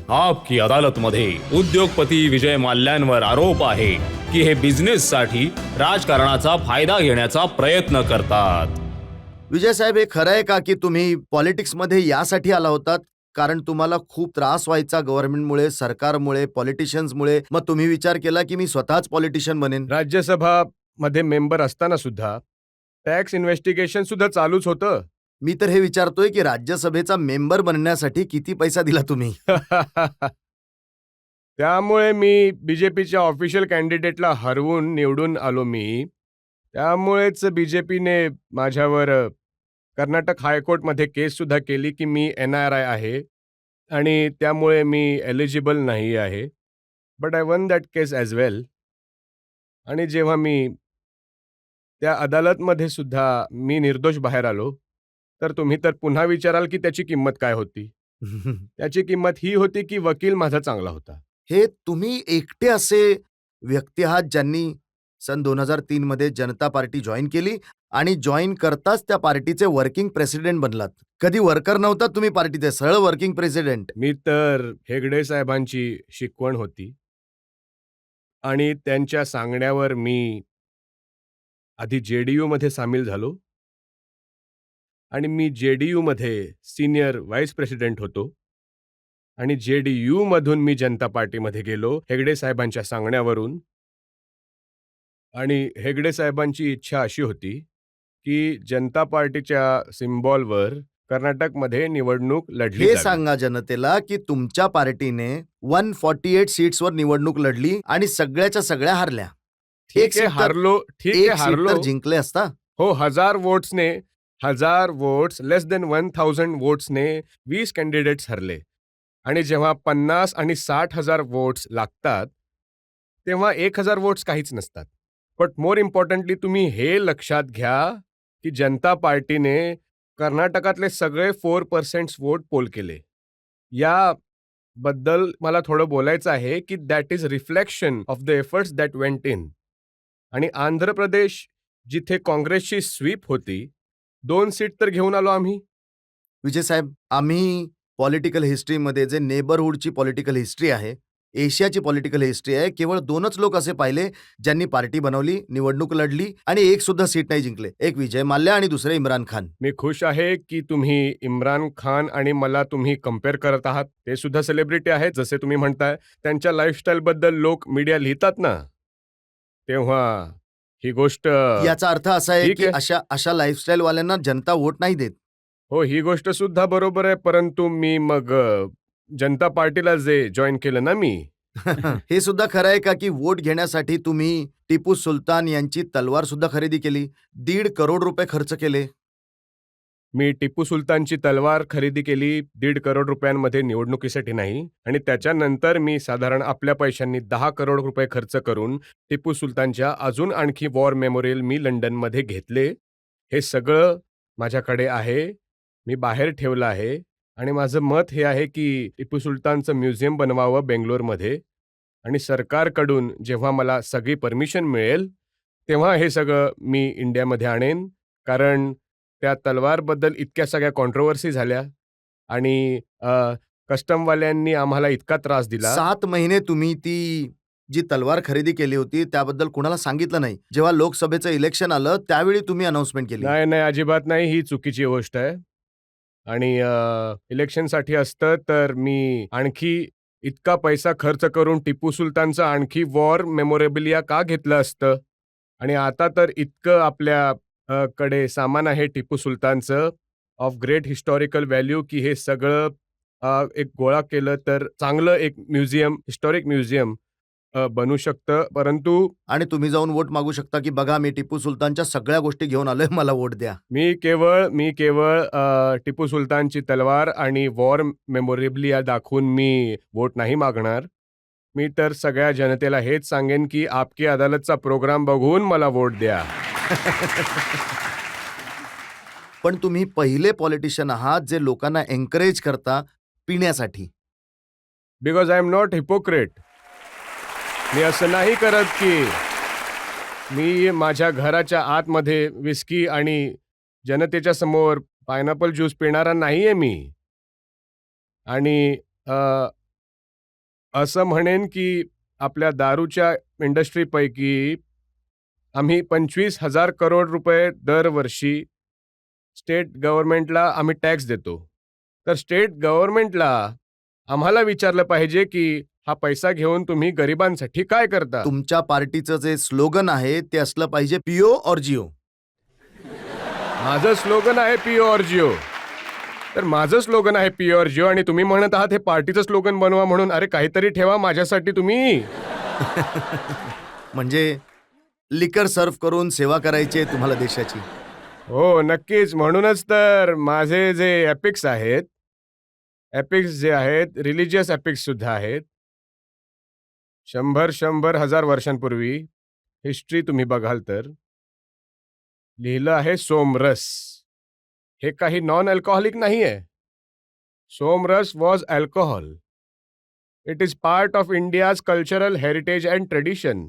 आपकी अदालतमध्ये उद्योगपती विजय माल्यांवर आरोप आहे की हे बिझनेससाठी राजकारणाचा फायदा घेण्याचा प्रयत्न करतात. विजय साहेब, हे खरं आहे का की तुम्ही पॉलिटिक्समध्ये यासाठी आला होतात कारण तुम्हाला खूप त्रास व्हायचा गव्हर्नमेंटमुळे, सरकारमुळे, पॉलिटिशियन्समुळे, मग तुम्ही विचार केला की मी स्वतःच पॉलिटिशियन बनेन? राज्यसभा मध्ये मेंबर असताना सुद्धा टॅक्स इन्व्हेस्टिगेशन सुद्धा चालूच होतं. मी तर हे विचारतोय की राज्यसभेचा मेंबर बनण्यासाठी किती पैसा दिला तुम्ही? त्यामुळे मी बीजेपीच्या ऑफिशियल कॅन्डिडेटला हरवून निवडून आलो मी. त्यामुळेच बीजेपीने माझ्यावर कर्नाटक हायकोर्टमध्ये केस सुद्धा केली की मी NRI आहे आणि त्यामुळे मी एलिजिबल नाही आहे. But I won that case as well. आणि जेव्हा मी त्या अदालतमध्ये सुद्धा मी निर्दोष बाहेर आलो, तर तुम्ही तर पुन्हा विचाराल की त्याची किंमत काय होती? त्याची किंमत ही होती की वकील माझा चांगला होता. हे तुम्ही एकटे असे व्यक्ती आहात ज्यांनी सन 2003 मध्ये जनता पार्टी जॉईन केली आणि जॉईन करताच त्या पार्टीचे वर्किंग प्रेसिडेंट बनलात. कधी वर्कर नव्हता तुम्ही पार्टीचे, सरळ वर्किंग प्रेसिडेंट. मी तर हेगडे साहेबांची शिकवण होती आणि त्यांच्या सांगण्यावर मी आधी JDUमध्ये सामील झालो आणि मी JDUमध्ये सीनियर व्हाईस प्रेसिडेंट होतो आणि JDUमधून मी जनता पार्टीमध्ये गेलो हेगडे साहेबांच्या सांगण्यावरून. आणि हेगडे साहेबांची इच्छा अशी होती की जनता पार्टीच्या सिम्बॉलवर कर्नाटकमध्ये निवडणूक लढली हे जावी. सांगा जनतेला की तुमच्या पार्टीने 148 सीट्सवर निवडणूक लढली आणि सगळ्याच्या सगळ्या हारल्या. ठीक एक आहे, सीट तर- हारलो. ठीक एक आहे, सीट हारलो. तर जिंकले असता. हो, 1000 वोट्स लेस देन 1000 वोट्सने 20 कॅन्डिडेट्स हरले. आणि जेव्हा 50 आणि 60,000 वोट्स लागतात तेव्हा 1000 वोट्स काहीच नसतात. बट मोर इम्पॉर्टंटली तुम्ही हे लक्षात घ्या की जनता पार्टीने कर्नाटकातले सगळे 4% वोट पोल केले. याबद्दल मला थोडं बोलायचं आहे की that is reflection of the efforts that went in. आणि आंध्र प्रदेश जिथे काँग्रेसची स्वीप होती, 2 सीट तर घेऊन आलो आम्ही. विजय साहेब, आम्ही पॉलिटिकल हिस्ट्रीमध्ये जे नेबरहूडची पॉलिटिकल हिस्ट्री आहे, एशियाची पॉलिटिकल हिस्ट्री आहे, केवळ 2च लोक असे पाहिले ज्यांनी पार्टी बनवली, निवडणूक लढली आणि एक सुद्धा सीट नाही जिंकले. एक विजय माल्या आणि दुसरे इम्रान खान. मी खुश आहे की तुम्ही इम्रान खान आणि मला तुम्ही कम्पेअर करत आहात. ते सुद्धा सेलिब्रिटी आहेत जसे तुम्ही म्हणताय. त्यांच्या लाईफस्टाईलबद्दल लोक मीडिया लिहितात ना, तेव्हा ही गोष्ट याचा अर्थ असा आहे ठीक की आहे. अशा लाईफस्टाईल वाल्यांना जनता वोट नाही देत. हो, ही गोष्ट सुद्धा बरोबर आहे. परंतु मी मग जनता पार्टीला जे जॉईन केलं ना मी. हे सुद्धा खरं आहे का की वोट घेण्यासाठी तुम्ही टिपू सुलतान यांची तलवार सुद्धा खरेदी केली, 1.5 करोड रुपये खर्च केले? मी टिपू सुलतानची तलवार खरेदी केली 1.5 करोड रुपयांमध्ये निवडणुकीसाठी नाही. आणि त्याच्यानंतर मी साधारण आपल्या पैशांनी 10 करोड रुपये खर्च करून टिपू सुलतानच्या अजून आणखी वॉर मेमोरियल मी लंडनमध्ये घेतले. हे सगळं माझ्याकडे आहे. मी बाहेर ठेवलं आहे आणि माझं मत हे आहे की टिपू सुलतानचं म्युझियम बनवावं बेंगलोरमध्ये. आणि सरकारकडून जेव्हा मला सगळी परमिशन मिळेल, तेव्हा हे सगळं मी इंडियामध्ये आणेन. कारण त्या तलवारबद्दल इतक्या सगळ्या कॉन्ट्रोव्हर्सी झाल्या आणि कस्टमवाल्यांनी आम्हाला इतका त्रास दिला. 7 महिने तुम्ही ती जी तलवार खरेदी केली होती त्याबद्दल कुणाला सांगितलं नाही. जेव्हा लोकसभेचं इलेक्शन आलं त्यावेळी तुम्ही अनाउन्समेंट केली. नाही, अजिबात नाही. ही चुकीची गोष्ट आहे. आणि इलेक्शनसाठी असतं तर मी आणखी इतका पैसा खर्च करून टिपू सुलतानचं आणखी वॉर मेमोरेबिलिया का घेतलं असतं? आणि आता तर इतकं आपल्या कडे सामान आहे टिपू सुलतानचं ऑफ ग्रेट हिस्टॉरिकल व्हॅल्यू की हे सगळं एक गोळा केलं तर चांगलं एक म्युझियम, हिस्टॉरिक म्युझियम बनू शकतं. परंतु आणि तुम्ही जाऊन वोट मागू शकता की बघा मी टिपू सुलतानच्या सगळ्या गोष्टी घेऊन आलोय, मला वोट द्या. मी केवळ टिपू सुलतानची तलवार आणि वॉर मेमोरेबिलिया दाखवून मी वोट नाही मागणार. मी तर सगळ्या जनतेला हेच सांगेन की आपकी अदालतचा प्रोग्राम बघून मला वोट द्या. पण तुम्ही पहिले पॉलिटिशियन आहात जे लोकांना एन्करेज करता पिण्यासाठी. Because I am not hypocrite. मी असं नाही करत की मी माझ्या घराच्या आतमध्ये विस्की आणि जनतेच्या समोर पायनॅपल ज्यूस पिणारा नाहीये मी. आणि असं म्हणेन की आपल्या दारूच्या इंडस्ट्रीपैकी आम्ही 25,000 करोड रुपये दरवर्षी स्टेट गव्हर्नमेंटला आम्ही टॅक्स देतो. तर स्टेट गव्हर्नमेंटला आम्हाला विचारलं पाहिजे की हा पैसा घेऊन तुम्ही गरिबांसाठी काय करता? तुमच्या पार्टीचं जे स्लोगन आहे ते असलं पाहिजे पिओ और जिओ. माझं स्लोगन आहे पिओ और जिओ. तर माझं स्लोगन आहे पिओ और जिओ आणि तुम्ही म्हणत आहात हे पार्टीचं स्लोगन बनवा म्हणून. अरे काहीतरी ठेवा माझ्यासाठी तुम्ही. म्हणजे लिकर सर्व्ह करून सेवा करायची आहे तुम्हाला देशाची. हो नक्कीच. म्हणूनच तर माझे जे एपिक्स आहेत, एपिक्स जे आहेत रिलिजियस एपिक्स सुद्धा आहेत. 100,000 वर्षांपूर्वी हिस्ट्री तुम्ही बघाल तर लिहिलं आहे सोमरस. हे काही नॉन अल्कोहोलिक नाहीये. Somras was alcohol. It is part of India's cultural heritage and tradition.